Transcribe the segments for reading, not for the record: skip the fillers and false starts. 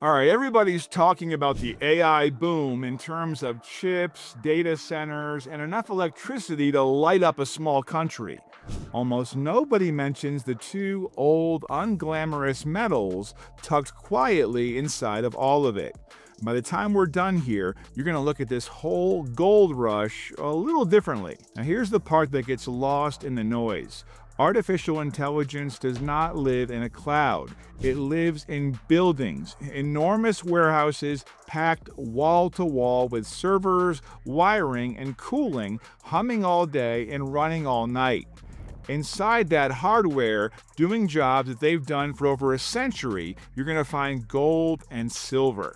All right, everybody's talking about the AI boom in terms of chips, data centers, and enough electricity to light up a small country. Almost nobody mentions the two old, unglamorous metals tucked quietly inside of all of it. By the time we're done here, you're going to look at this whole gold rush a little differently. Now, here's the part that gets lost in the noise. Artificial intelligence does not live in a cloud. It lives in buildings, enormous warehouses packed wall to wall with servers, wiring, and cooling, humming all day and running all night. Inside that hardware, doing jobs that they've done for over a century, you're going to find gold and silver.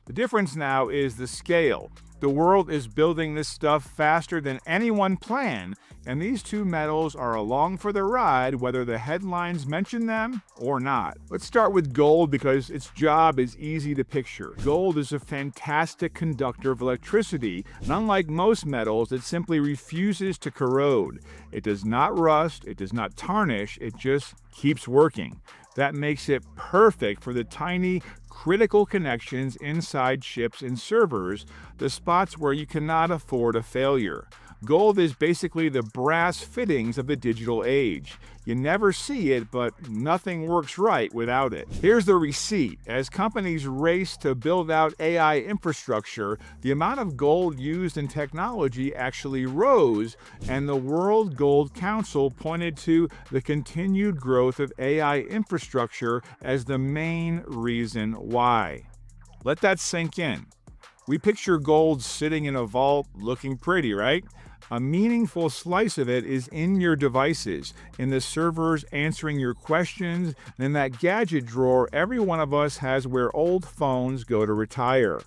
The difference now is the scale. The world is building this stuff faster than anyone planned, and these two metals are along for the ride whether the headlines mention them or not. Let's start with gold because its job is easy to picture. Gold is a fantastic conductor of electricity, and unlike most metals, it simply refuses to corrode. It does not rust, it does not tarnish, it just keeps working. That makes it perfect for the tiny, critical connections inside chips and servers, the spots where you cannot afford a failure. Gold is basically the brass fittings of the digital age. You never see it, but nothing works right without it. Here's the receipt. As companies race to build out AI infrastructure, the amount of gold used in technology actually rose, and the World Gold Council pointed to the continued growth of AI infrastructure as the main reason why. Let that sink in. We picture gold sitting in a vault looking pretty, right? A meaningful slice of it is in your devices, in the servers answering your questions, and in that gadget drawer every one of us has where old phones go to retire.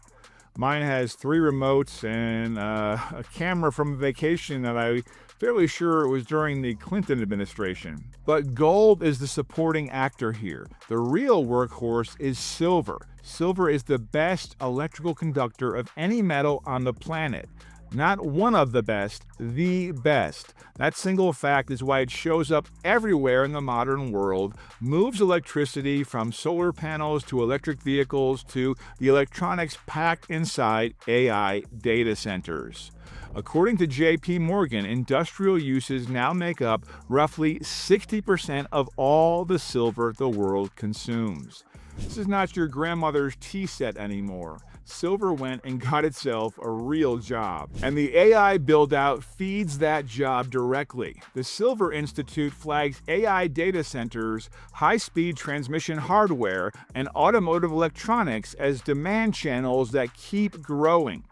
Mine has 3 remotes and a camera from a vacation that I'm fairly sure it was during the Clinton administration. But gold is the supporting actor here. The real workhorse is silver. Silver is the best electrical conductor of any metal on the planet. Not one of the best, the best. That single fact is why it shows up everywhere in the modern world, moves electricity from solar panels to electric vehicles to the electronics packed inside AI data centers. According to JP Morgan, industrial uses now make up roughly 60% of all the silver the world consumes. This is not your grandmother's tea set anymore. Silver went and got itself a real job. And the AI build-out feeds that job directly. The Silver Institute flags AI data centers, high-speed transmission hardware, and automotive electronics as demand channels that keep growing.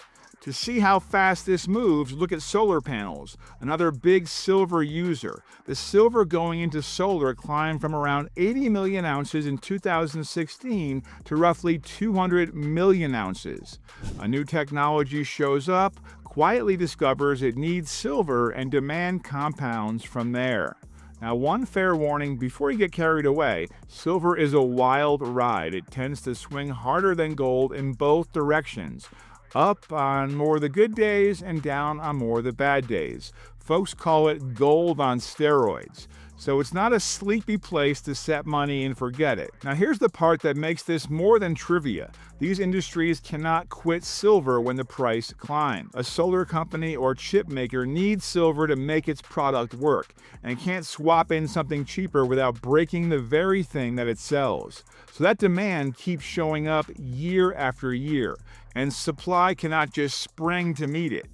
To see how fast this moves, look at solar panels, another big silver user. The silver going into solar climbed from around 80 million ounces in 2016 to roughly 200 million ounces. A new technology shows up, quietly discovers it needs silver, and demand compounds from there. Now, one fair warning before you get carried away, silver is a wild ride. It tends to swing harder than gold in both directions. Up on more of the good days and down on more of the bad days. Folks call it gold on steroids. So it's not a sleepy place to set money and forget it. Now here's the part that makes this more than trivia. These industries cannot quit silver when the price climbs. A solar company or chip maker needs silver to make its product work, and can't swap in something cheaper without breaking the very thing that it sells. So that demand keeps showing up year after year, and supply cannot just spring to meet it.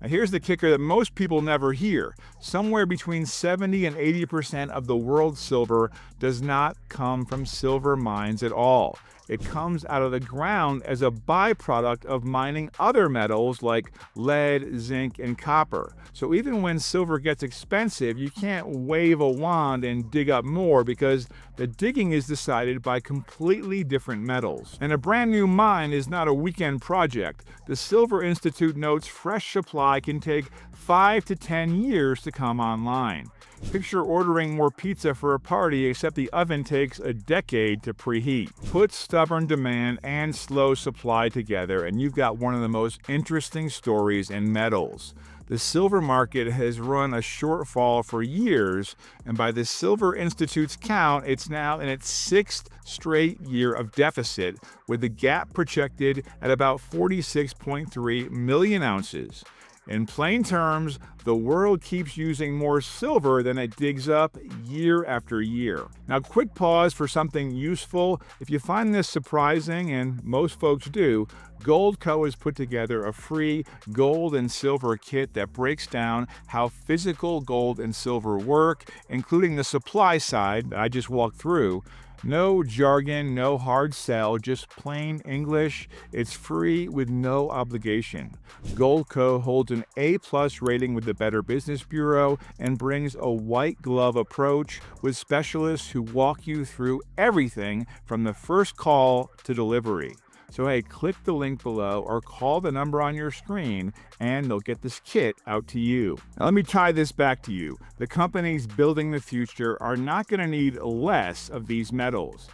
Now here's the kicker that most people never hear. Somewhere between 70 and 80% of the world's silver does not come from silver mines at all. It comes out of the ground as a byproduct of mining other metals like lead, zinc, and copper. So even when silver gets expensive, you can't wave a wand and dig up more because the digging is decided by completely different metals. And a brand new mine is not a weekend project. The Silver Institute notes fresh supply can take 5 to 10 years to come online. Picture ordering more pizza for a party, except the oven takes a decade to preheat. Put stubborn demand and slow supply together, and you've got one of the most interesting stories in metals. The silver market has run a shortfall for years, and by the Silver Institute's count, it's now in its sixth straight year of deficit, with the gap projected at about 46.3 million ounces. In plain terms, the world keeps using more silver than it digs up year after year. Now, quick pause for something useful. If you find this surprising, and most folks do, Goldco has put together a free gold and silver kit that breaks down how physical gold and silver work, including the supply side that I just walked through. No jargon, no hard sell, just plain English. It's free with no obligation. Goldco holds an A+ rating with the Better Business Bureau and brings a white glove approach with specialists who walk you through everything from the first call to delivery. So hey, click the link below or call the number on your screen and they'll get this kit out to you. Now let me tie this back to you. The companies building the future are not going to need less of these metals.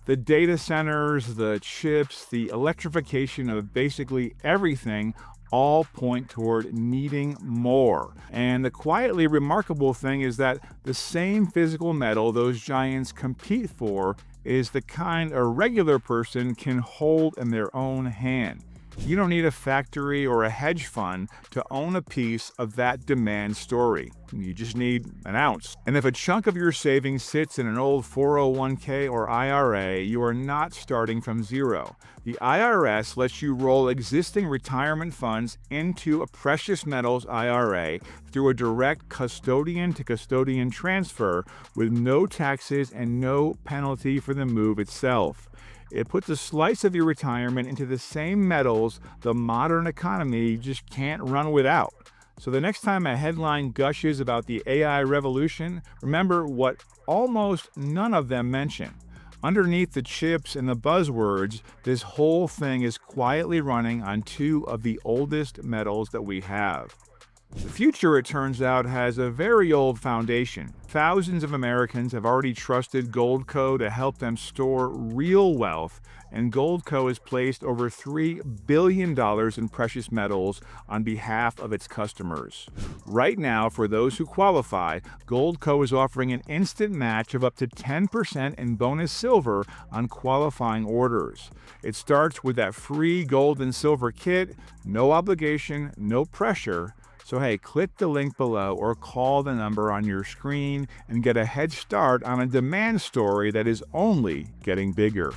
The data centers, the chips, the electrification of basically everything all point toward needing more. And the quietly remarkable thing is that the same physical metal those giants compete for is the kind a regular person can hold in their own hand. You don't need a factory or a hedge fund to own a piece of that demand story. You just need an ounce. And if a chunk of your savings sits in an old 401k or IRA, you are not starting from zero. The IRS lets you roll existing retirement funds into a precious metals IRA through a direct custodian-to-custodian transfer with no taxes and no penalty for the move itself. It puts a slice of your retirement into the same metals the modern economy just can't run without. So the next time a headline gushes about the AI revolution, remember what almost none of them mention. Underneath the chips and the buzzwords, this whole thing is quietly running on two of the oldest metals that we have. The future, it turns out, has a very old foundation. Thousands of Americans have already trusted Goldco to help them store real wealth, and Goldco has placed over $3 billion in precious metals on behalf of its customers. Right now, for those who qualify, Goldco is offering an instant match of up to 10% in bonus silver on qualifying orders. It starts with that free gold and silver kit, no obligation, no pressure. So hey, click the link below or call the number on your screen and get a head start on a demand story that is only getting bigger.